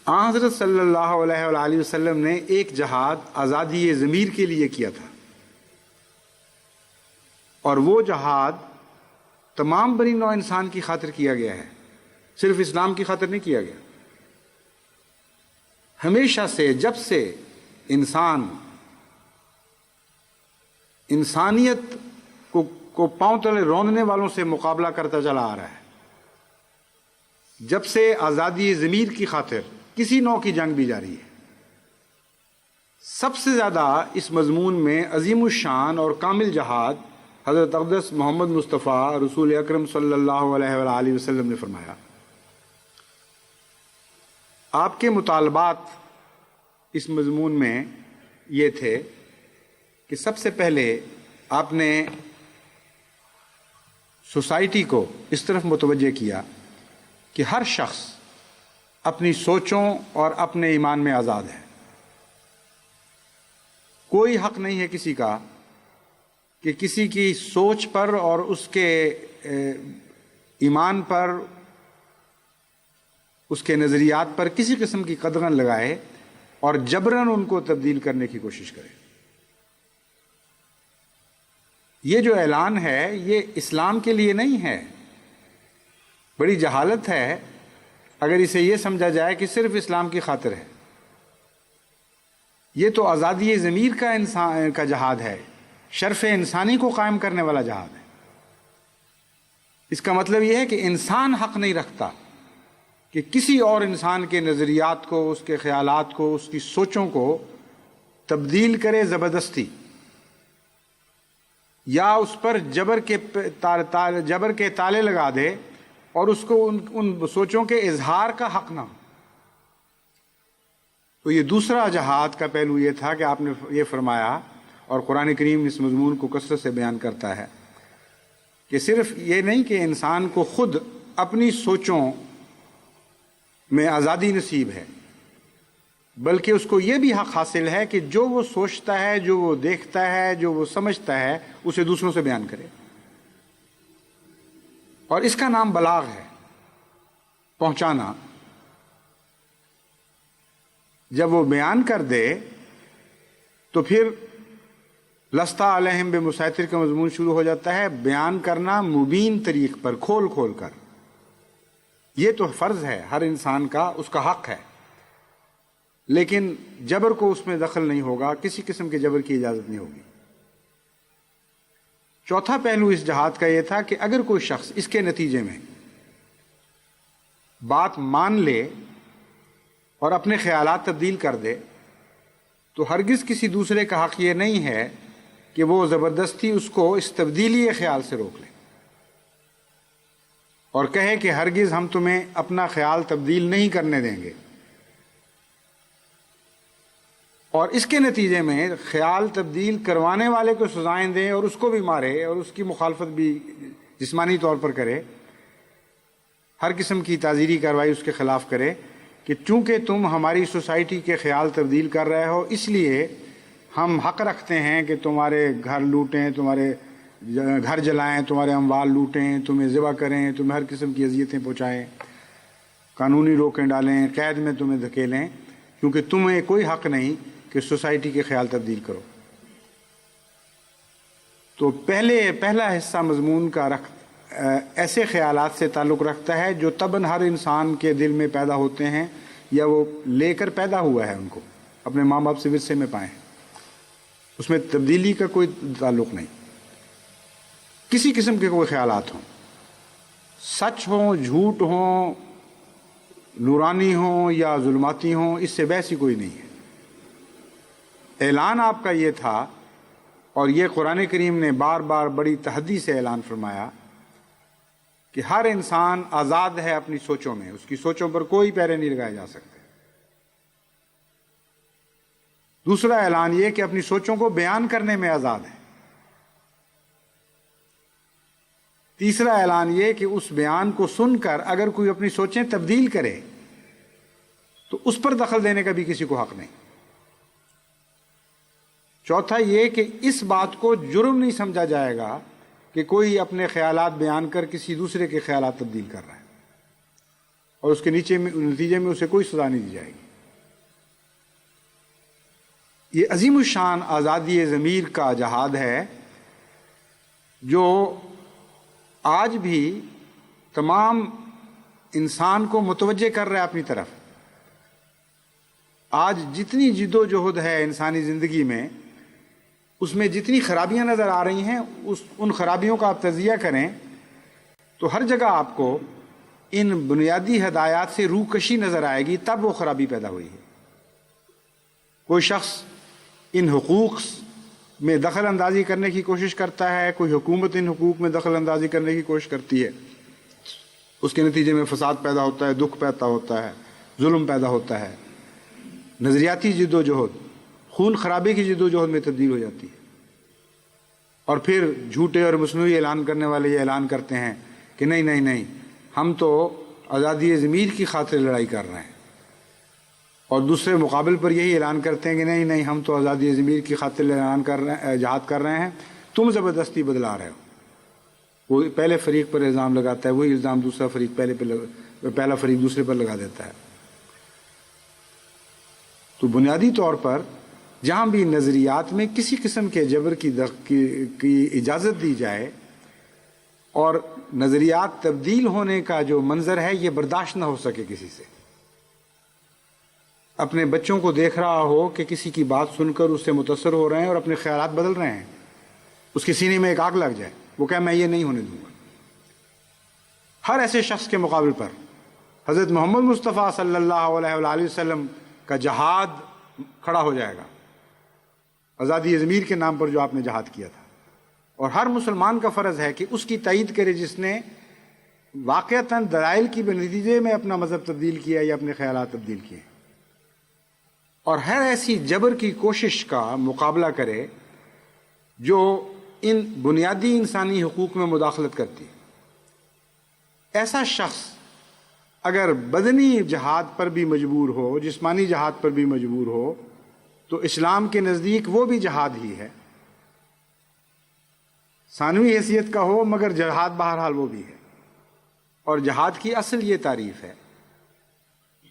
آن حضرت صلی اللہ علیہ وآلہ وسلم نے ایک جہاد آزادی ضمیر کے لیے کیا تھا، اور وہ جہاد تمام بنی نوع انسان کی خاطر کیا گیا ہے، صرف اسلام کی خاطر نہیں کیا گیا۔ ہمیشہ سے، جب سے انسان انسانیت کو پاؤں تلے روندنے والوں سے مقابلہ کرتا چلا آ رہا ہے، جب سے آزادی ضمیر کی خاطر کسی نوع کی جنگ بھی جاری ہے، سب سے زیادہ اس مضمون میں عظیم الشان اور کامل جہاد حضرت اقدس محمد مصطفیٰ رسول اکرم صلی اللہ علیہ وآلہ وسلم نے فرمایا۔ آپ کے مطالبات اس مضمون میں یہ تھے کہ سب سے پہلے آپ نے سوسائٹی کو اس طرف متوجہ کیا کہ ہر شخص اپنی سوچوں اور اپنے ایمان میں آزاد ہے۔ کوئی حق نہیں ہے کسی کا کہ کسی کی سوچ پر اور اس کے ایمان پر، اس کے نظریات پر کسی قسم کی قدغن لگائے اور جبراً ان کو تبدیل کرنے کی کوشش کرے۔ یہ جو اعلان ہے یہ اسلام کے لیے نہیں ہے۔ بڑی جہالت ہے اگر اسے یہ سمجھا جائے کہ صرف اسلام کی خاطر ہے۔ یہ تو آزادی ضمیر کا انسان کا جہاد ہے، شرف انسانی کو قائم کرنے والا جہاد ہے۔ اس کا مطلب یہ ہے کہ انسان حق نہیں رکھتا کہ کسی اور انسان کے نظریات کو، اس کے خیالات کو، اس کی سوچوں کو تبدیل کرے زبردستی، یا اس پر جبر کے تالے لگا دے اور اس کو ان سوچوں کے اظہار کا حق نہ ہو۔ تو یہ دوسرا جہاد کا پہلو یہ تھا کہ آپ نے یہ فرمایا، اور قرآن کریم اس مضمون کو کثرت سے بیان کرتا ہے، کہ صرف یہ نہیں کہ انسان کو خود اپنی سوچوں میں آزادی نصیب ہے، بلکہ اس کو یہ بھی حق حاصل ہے کہ جو وہ سوچتا ہے، جو وہ دیکھتا ہے، جو وہ سمجھتا ہے، اسے دوسروں سے بیان کرے۔ اور اس کا نام بلاغ ہے، پہنچانا۔ جب وہ بیان کر دے تو پھر لستا علیہم بمسیطر کا مضمون شروع ہو جاتا ہے، بیان کرنا مبین طریق پر، کھول کھول کر۔ یہ تو فرض ہے ہر انسان کا، اس کا حق ہے، لیکن جبر کو اس میں دخل نہیں ہوگا، کسی قسم کے جبر کی اجازت نہیں ہوگی۔ چوتھا پہلو اس جہاد کا یہ تھا کہ اگر کوئی شخص اس کے نتیجے میں بات مان لے اور اپنے خیالات تبدیل کر دے تو ہرگز کسی دوسرے کا حق یہ نہیں ہے کہ وہ زبردستی اس کو اس تبدیلی خیال سے روک لے اور کہے کہ ہرگز ہم تمہیں اپنا خیال تبدیل نہیں کرنے دیں گے، اور اس کے نتیجے میں خیال تبدیل کروانے والے کو سزائیں دیں اور اس کو بھی مارے اور اس کی مخالفت بھی جسمانی طور پر کرے، ہر قسم کی تعزیری کارروائی اس کے خلاف کرے کہ چونکہ تم ہماری سوسائٹی کے خیال تبدیل کر رہے ہو، اس لیے ہم حق رکھتے ہیں کہ تمہارے گھر لوٹیں، تمہارے گھر جلائیں، تمہارے اموال لوٹیں، تمہیں ذبح کریں، تمہیں ہر قسم کی اذیتیں پہنچائیں، قانونی روکیں ڈالیں، قید میں تمہیں دھکیلیں، کیونکہ تمہیں کوئی حق نہیں کہ سوسائٹی کے خیال تبدیل کرو۔ تو پہلا حصہ مضمون کا ایسے خیالات سے تعلق رکھتا ہے جو طبعاً ہر انسان کے دل میں پیدا ہوتے ہیں یا وہ لے کر پیدا ہوا ہے، ان کو اپنے ماں باپ سے ورثے میں پائے ہیں، اس میں تبدیلی کا کوئی تعلق نہیں۔ کسی قسم کے کوئی خیالات ہوں، سچ ہوں، جھوٹ ہوں، نورانی ہوں یا ظلماتی ہوں، اس سے بحث ہی کوئی نہیں ہے۔ اعلان آپ کا یہ تھا، اور یہ قرآن کریم نے بار بار بڑی تحدی سے اعلان فرمایا کہ ہر انسان آزاد ہے اپنی سوچوں میں، اس کی سوچوں پر کوئی پیرے نہیں لگائے جا سکتے۔ دوسرا اعلان یہ کہ اپنی سوچوں کو بیان کرنے میں آزاد ہے۔ تیسرا اعلان یہ کہ اس بیان کو سن کر اگر کوئی اپنی سوچیں تبدیل کرے تو اس پر دخل دینے کا بھی کسی کو حق نہیں۔ چوتھا یہ کہ اس بات کو جرم نہیں سمجھا جائے گا کہ کوئی اپنے خیالات بیان کر کسی دوسرے کے خیالات تبدیل کر رہا ہے۔ اور اس کے نتیجے میں اسے کوئی سزا نہیں دی جائے گی۔ یہ عظیم الشان آزادی ضمیر کا جہاد ہے جو آج بھی تمام انسان کو متوجہ کر رہا ہے اپنی طرف۔ آج جتنی جد و جہد ہے انسانی زندگی میں، اس میں جتنی خرابیاں نظر آ رہی ہیں، ان خرابیوں کا آپ تجزیہ کریں تو ہر جگہ آپ کو ان بنیادی ہدایات سے روکشی نظر آئے گی، تب وہ خرابی پیدا ہوئی ہے۔ کوئی شخص ان حقوق میں دخل اندازی کرنے کی کوشش کرتا ہے، کوئی حکومت ان حقوق میں دخل اندازی کرنے کی کوشش کرتی ہے، اس کے نتیجے میں فساد پیدا ہوتا ہے، دکھ پیدا ہوتا ہے، ظلم پیدا ہوتا ہے، نظریاتی جد و جہد خون خرابے کی جد و جہد میں تبدیل ہو جاتی ہے۔ اور پھر جھوٹے اور مصنوعی اعلان کرنے والے یہ اعلان کرتے ہیں کہ نہیں نہیں نہیں، ہم تو آزادی ضمیر کی خاطر لڑائی کر رہے ہیں، اور دوسرے مقابل پر یہی اعلان کرتے ہیں کہ نہیں نہیں، ہم تو آزادی ضمیر کی خاطر جہاد کر رہے ہیں، تم زبردستی بدلا رہے ہو۔ وہ پہلے فریق پر الزام لگاتا ہے، وہی الزام دوسرا فریق پہلا فریق دوسرے پر لگا دیتا ہے۔ تو بنیادی طور پر جہاں بھی نظریات میں کسی قسم کے جبر کی اجازت دی جائے اور نظریات تبدیل ہونے کا جو منظر ہے یہ برداشت نہ ہو سکے کسی سے، اپنے بچوں کو دیکھ رہا ہو کہ کسی کی بات سن کر اس سے متاثر ہو رہے ہیں اور اپنے خیالات بدل رہے ہیں، اس کے سینے میں ایک آگ لگ جائے، وہ کہے میں یہ نہیں ہونے دوں گا۔ ہر ایسے شخص کے مقابل پر حضرت محمد مصطفیٰ صلی اللہ علیہ وآلہ وسلم کا جہاد کھڑا ہو جائے گا، آزادی ضمیر کے نام پر جو آپ نے جہاد کیا تھا۔ اور ہر مسلمان کا فرض ہے کہ اس کی تائید کرے جس نے واقعتاً دلائل کی نتیجے میں اپنا مذہب تبدیل کیا یا اپنے خیالات تبدیل کیے، اور ہر ایسی جبر کی کوشش کا مقابلہ کرے جو ان بنیادی انسانی حقوق میں مداخلت کرتی ہے۔ ایسا شخص اگر بدنی جہاد پر بھی مجبور ہو، جسمانی جہاد پر بھی مجبور ہو، تو اسلام کے نزدیک وہ بھی جہاد ہی ہے، ثانوی حیثیت کا ہو مگر جہاد بہرحال وہ بھی ہے۔ اور جہاد کی اصل یہ تعریف ہے